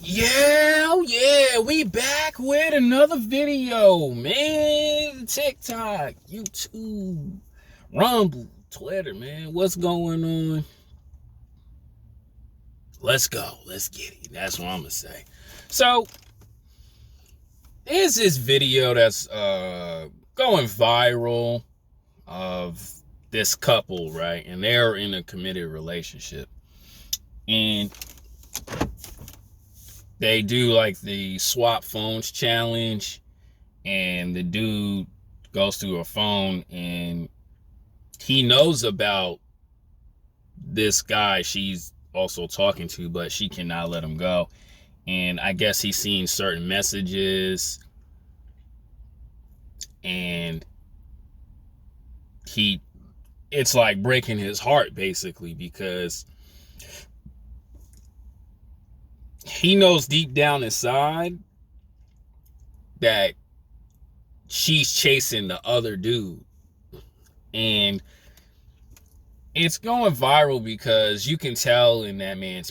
Yeah, oh yeah, we back with another video, man. TikTok, YouTube, Rumble, Twitter, man. What's going on? Let's go. Let's get it. That's what I'm gonna say. So, there's this video that's going viral of this couple, right? And they're in a committed relationship. And they do like the swap phones challenge, and the dude goes through her phone and he knows about this guy she's also talking to, but she cannot let him go. And I guess he's seen certain messages, and it's like breaking his heart basically, because he knows deep down inside that she's chasing the other dude. And it's going viral because you can tell in that man's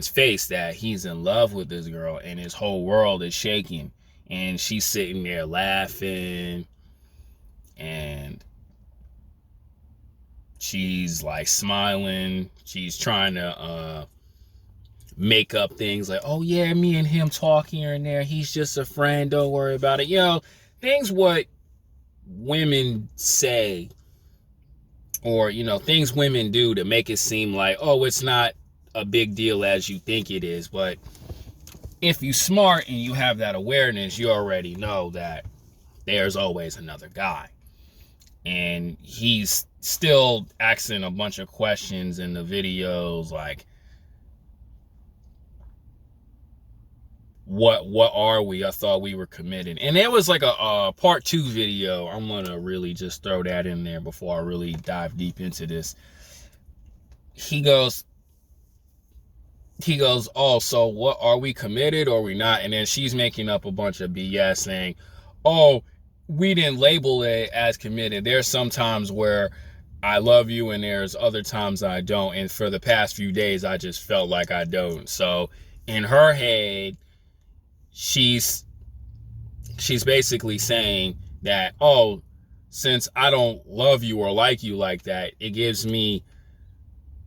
face that he's in love with this girl, and his whole world is shaking. And she's sitting there laughing, and she's like smiling. She's trying to make up things like, oh yeah, me and him talking here and there, he's just a friend, don't worry about it. Things what women say, or things women do to make it seem like, oh, it's not a big deal as you think it is. But if you smart and you have that awareness, you already know that there's always another guy. And he's still asking a bunch of questions in the videos like, what are we? I thought we were committed. And there was like a part 2 video. I'm gonna really just throw that in there before I really dive deep into this. He goes, oh, so what, are we committed or are we not? And then she's making up a bunch of BS saying, oh, we didn't label it as committed. There's some times where I love you and there's other times I don't, and for the past few days I just felt like I don't. So in her head, she's basically saying that, oh, since I don't love you or like you like that, it gives me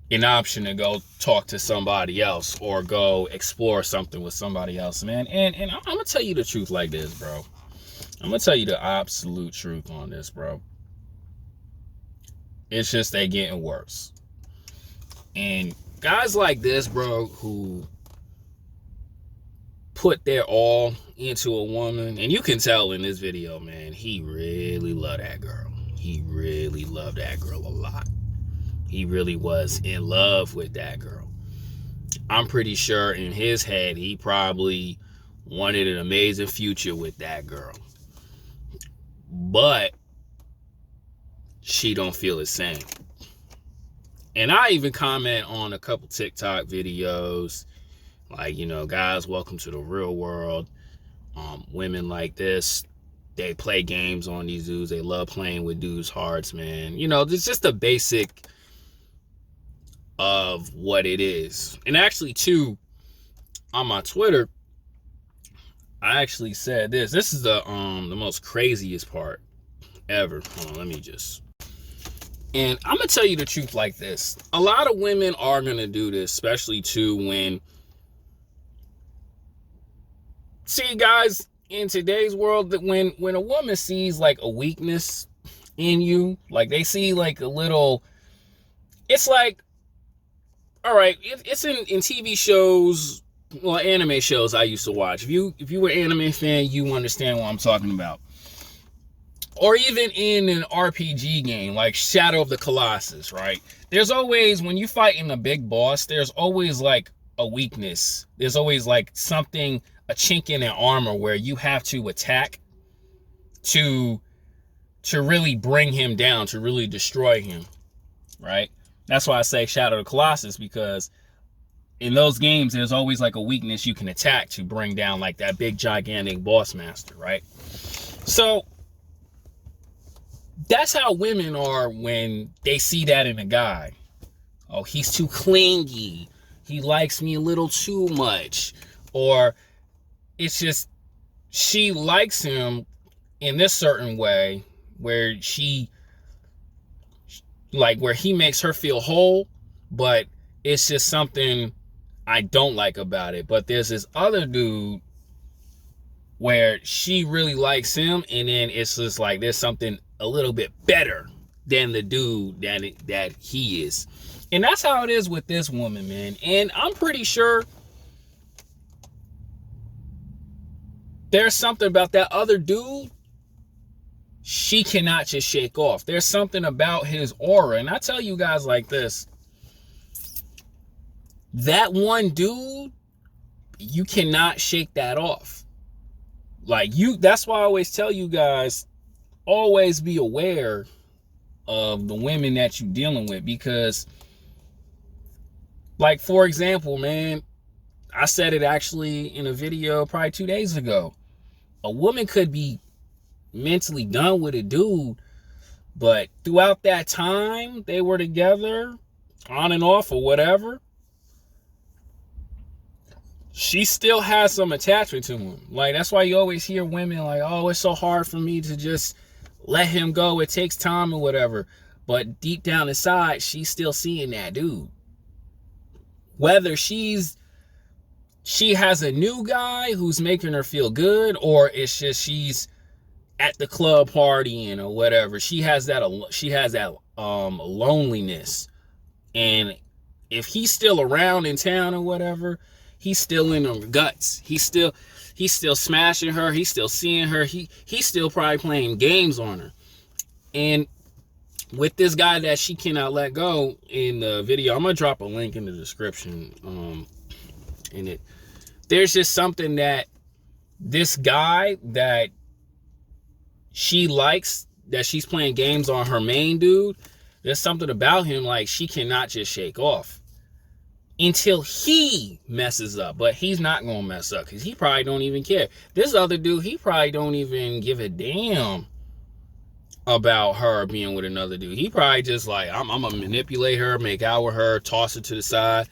an option to go talk to somebody else or go explore something with somebody else, man. And I'm gonna tell you the truth like this, bro. I'm gonna tell you the absolute truth on this, bro. It's just they getting worse. And guys like this, bro, who put their all into a woman, and you can tell in this video, man, he really loved that girl. He really loved that girl a lot. He really was in love with that girl. I'm pretty sure in his head he probably wanted an amazing future with that girl, but she don't feel the same. And I even comment on a couple TikTok videos like, guys, welcome to the real world. Women like this, they play games on these dudes. They love playing with dudes' hearts, man. It's just a basic of what it is. And actually, too, on my Twitter, I actually said this. This is the most craziest part ever. Hold on, let me just... And I'm going to tell you the truth like this. A lot of women are going to do this, especially, too, when... See, guys, in today's world, that when a woman sees like a weakness in you, like they see like a little, it's like, all right, it's in TV shows, well, anime shows I used to watch. If you were an anime fan, you understand what I'm talking about. Or even in an RPG game like Shadow of the Colossus, right? There's always, when you fight in a big boss, there's always like a weakness. There's always like something, a chink in their armor where you have to attack to really bring him down, to really destroy him, right? That's why I say Shadow of the Colossus, because in those games, there's always like a weakness you can attack to bring down like that big gigantic boss master, right? So that's how women are when they see that in a guy. Oh, he's too clingy. He likes me a little too much. Or it's just she likes him in this certain way where where he makes her feel whole, but it's just something I don't like about it. But there's this other dude where she really likes him, and then it's just like there's something a little bit better than the dude that he is. And that's how it is with this woman, man. And I'm pretty sure there's something about that other dude she cannot just shake off. There's something about his aura. And I tell you guys like this, that one dude, you cannot shake that off. That's why I always tell you guys, always be aware of the women that you're dealing with. Because, like, for example, man, I said it actually in a video probably 2 days ago. A woman could be mentally done with a dude, but throughout that time they were together, on and off or whatever, she still has some attachment to him. Like, that's why you always hear women like, oh, it's so hard for me to just let him go, it takes time or whatever. But deep down inside, she's still seeing that dude. Whether she has a new guy who's making her feel good, or it's just she's at the club partying or whatever, she has that loneliness. And if he's still around in town or whatever, he's still in her guts. He's still smashing her. He's still seeing her. He's still probably playing games on her. And with this guy that she cannot let go, in the video, I'm gonna drop a link in the description. There's just something that this guy that she likes, that she's playing games on her main dude, there's something about him like she cannot just shake off until he messes up. But he's not gonna mess up because he probably don't even care. This other dude, he probably don't even give a damn about her being with another dude. He probably just like, I'm gonna manipulate her, make out with her, toss her to the side,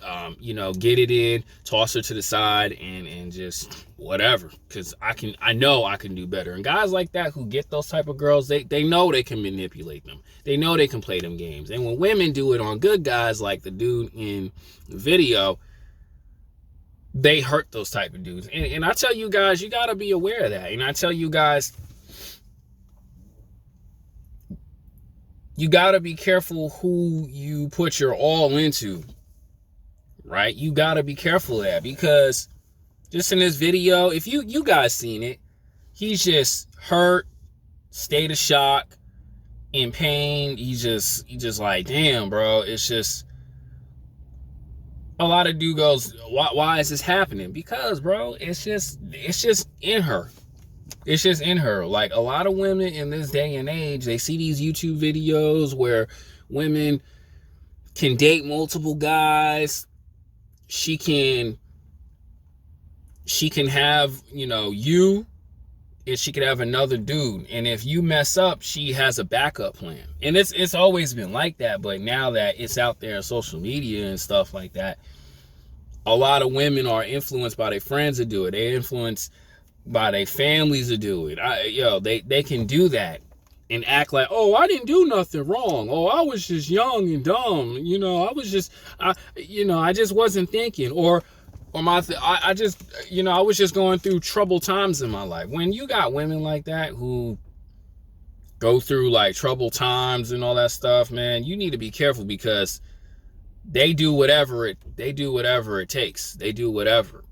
get it in, toss her to the side, and just whatever, because I know I can do better. And guys like that who get those type of girls, they know they can manipulate them. They know they can play them games. And when women do it on good guys like the dude in the video, they hurt those type of dudes. And I tell you guys, you got to be aware of that. And I tell you guys, you got to be careful who you put your all into, right? You got to be careful of that, because just in this video, if you guys seen it, he's just hurt, state of shock, in pain. He's just like, damn, bro. It's just, a lot of dude goes, why is this happening? Because, bro, it's just in her. It's just in her. Like, a lot of women in this day and age, they see these YouTube videos where women can date multiple guys. She can have, you, and she could have another dude. And if you mess up, she has a backup plan. And it's always been like that. But now that it's out there on social media and stuff like that, a lot of women are influenced by their friends to do it. They're influenced by their families to do it. They can do that and act like, oh, I didn't do nothing wrong. Oh, I was just young and dumb. I just wasn't thinking. Or I was just going through troubled times in my life. When you got women like that who go through like troubled times and all that stuff, man, you need to be careful, because they do whatever it takes. They do whatever.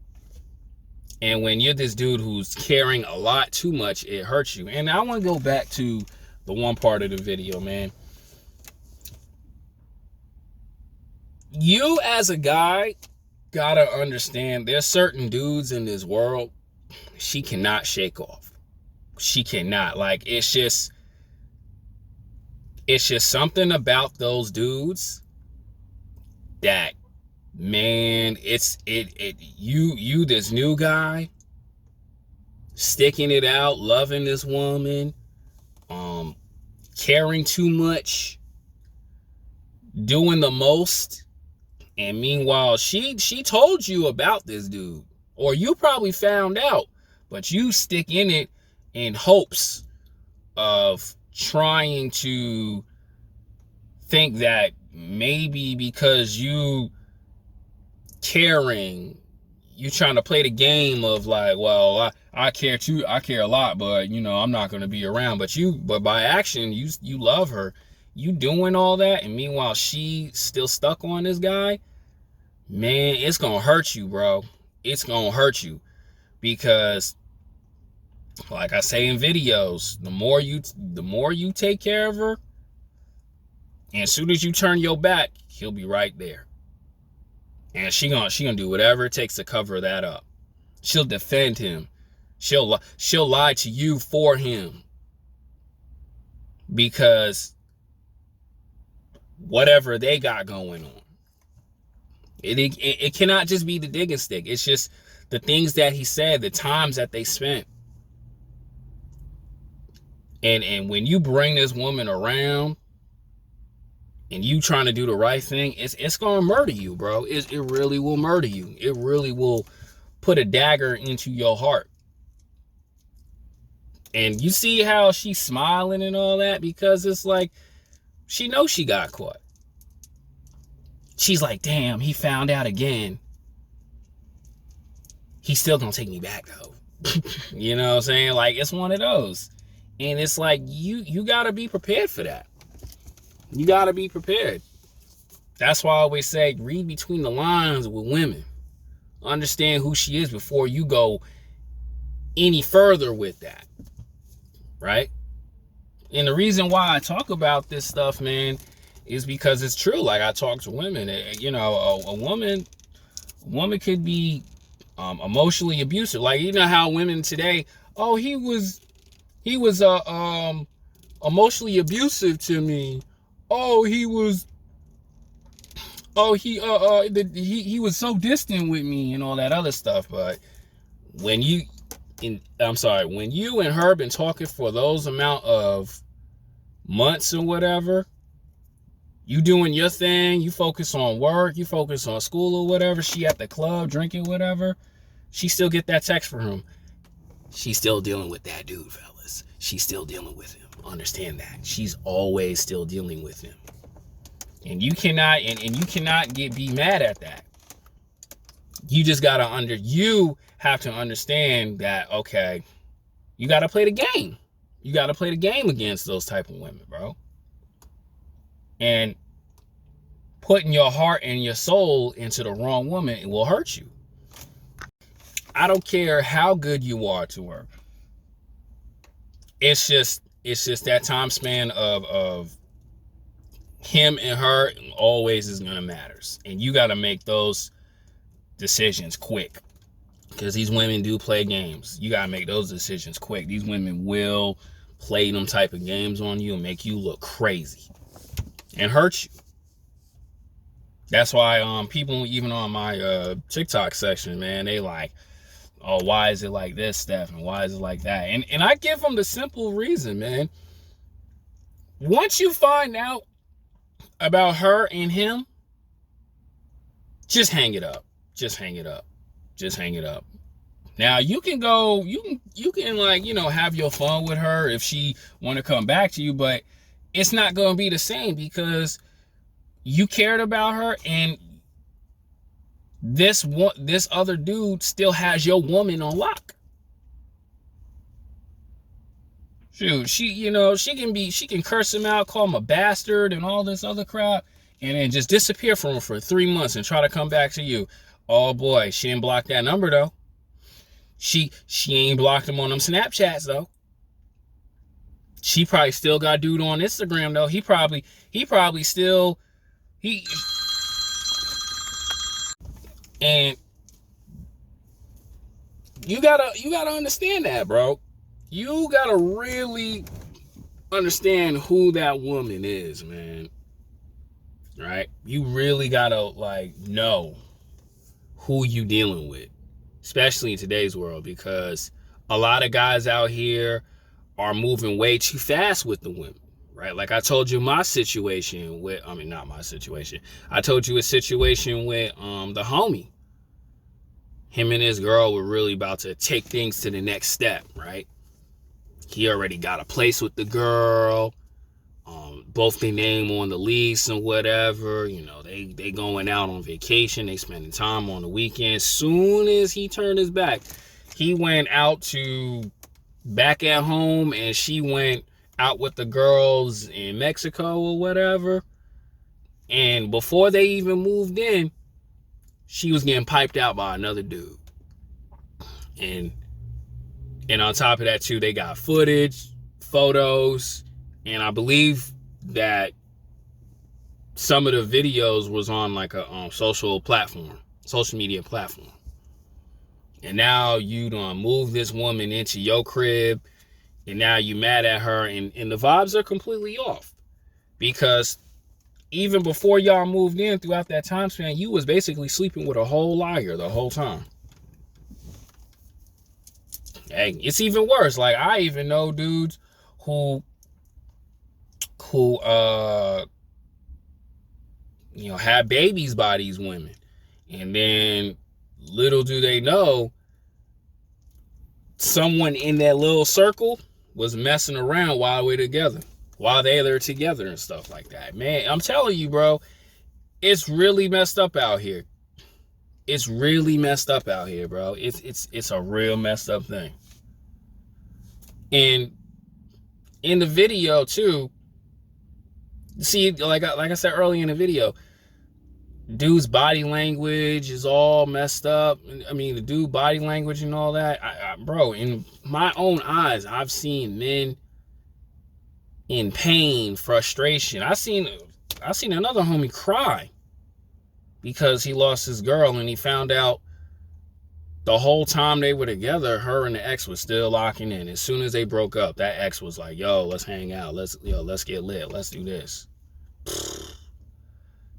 And when you're this dude who's caring a lot too much, it hurts you. And I want to go back to the one part of the video, man. You as a guy gotta understand, there's certain dudes in this world she cannot shake off. She cannot. Like, it's just something about those dudes that, man, you this new guy sticking it out, loving this woman, caring too much, doing the most. And meanwhile, she told you about this dude. Or you probably found out, but you stick in it in hopes of trying to think that maybe because you caring, you trying to play the game of like, well, I care too, I care a lot, but I'm not going to be around. But by action, you love her, you doing all that, and meanwhile she still stuck on this guy. Man, it's gonna hurt you, bro. It's gonna hurt you, because like I say in videos, the more you take care of her, and as soon as you turn your back, he'll be right there. And she gonna do whatever it takes to cover that up. She'll defend him. She'll lie to you for him, because whatever they got going on. It cannot just be the digging stick. It's just the things that he said, the times that they spent. And when you bring this woman around and you trying to do the right thing, it's gonna murder you, bro. It really will murder you. It really will put a dagger into your heart. And you see how she's smiling and all that, because it's like she knows she got caught. She's like, damn, he found out again. He's still gonna take me back though. You know what I'm saying? Like, it's one of those. And it's like, you gotta be prepared for that. You gotta be prepared. That's why I always say, read between the lines with women. Understand who she is before you go any further with that. Right? And the reason why I talk about this stuff, man, is because it's true. Like, I talk to women. A woman could be emotionally abusive. Like, you know how women today, oh, he was emotionally abusive to me. Oh, he was so distant with me and all that other stuff. But when you and her been talking for those amount of months or whatever, you doing your thing, you focus on work, you focus on school or whatever, she at the club drinking, whatever, she still get that text from him. She's still dealing with that dude, fellas. She's still dealing with him. Understand that. She's always still dealing with him. And you cannot be mad at that. You just you have to understand that, okay, you gotta play the game. You gotta play the game against those type of women, bro. And putting your heart and your soul into the wrong woman, it will hurt you. I don't care how good you are to her. It's just that time span of him and her always is gonna matter. And you gotta make those decisions quick. Because these women do play games. You gotta make those decisions quick. These women will play them type of games on you and make you look crazy and hurt you. That's why people even on my TikTok section, man, they like, oh, why is it like this, Steph? And why is it like that? And I give them the simple reason, man. Once you find out about her and him, just hang it up. Just hang it up. Just hang it up. Now you can go, you can like, have your fun with her if she want to come back to you, but it's not going to be the same, because you cared about her and this other dude still has your woman on lock. Shoot, she can curse him out, call him a bastard and all this other crap, and then just disappear from him for 3 months and try to come back to you. Oh boy, she didn't block that number though. She ain't blocked him on them Snapchats though. She probably still got dude on Instagram though. He probably still and you gotta understand that, bro. You gotta really understand who that woman is, man. Right? You really gotta know who you dealing with, especially in today's world, because a lot of guys out here are moving way too fast with the women, right? Like I told you my situation with, not my situation. I told you a situation with the homie. him and his girl were really about to take things to the next step, right? He already got a place with the girl. Both their name on the lease and whatever. You know, they going out on vacation. They spending time on the weekend. Soon as he turned his back, he went out to back at home, and she went out with the girls in Mexico or whatever. And before they even moved in, she was getting piped out by another dude. And on top of that too, they got footage, photos, and I believe that some of the videos was on like a social media platform. And now you done move this woman into your crib, and now you mad at her, and the vibes are completely off. Because even before y'all moved in, throughout that time span, you was basically sleeping with a whole liar the whole time. Hey, it's even worse. Like, I even know dudes who have babies by these women, and then little do they know, someone in that little circle was messing around while they were together and stuff like that. Man, I'm telling you, bro, it's really messed up out here. It's really messed up out here, bro. It's a real messed up thing. And in the video too, see, like I said earlier in the video, dude's body language is all messed up. I mean, the dude body language and all that. Bro, in my own eyes, I've seen men in pain, frustration. I seen another homie cry because he lost his girl, and he found out the whole time they were together, her and the ex was still locking in. As soon as they broke up, that ex was like, yo, let's hang out. Let's get lit. Let's do this.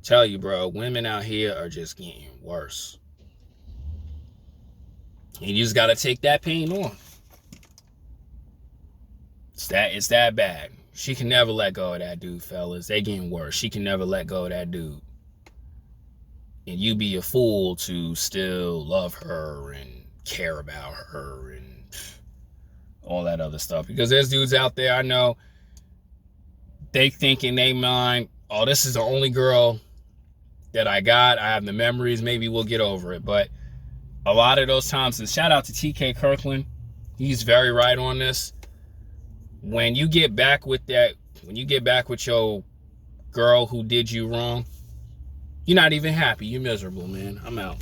Tell you, bro, women out here are just getting worse. And you just got to take that pain on. It's that bad. She can never let go of that dude, fellas. They getting worse. She can never let go of that dude. And you be a fool to still love her and care about her and all that other stuff. Because there's dudes out there, I know, they think in their mind, oh, this is the only girl that I got. I have the memories. Maybe we'll get over it. But a lot of those times, and shout out to TK Kirkland, he's very right on this. When you get back with your girl who did you wrong, you're not even happy. You're miserable, man. I'm out.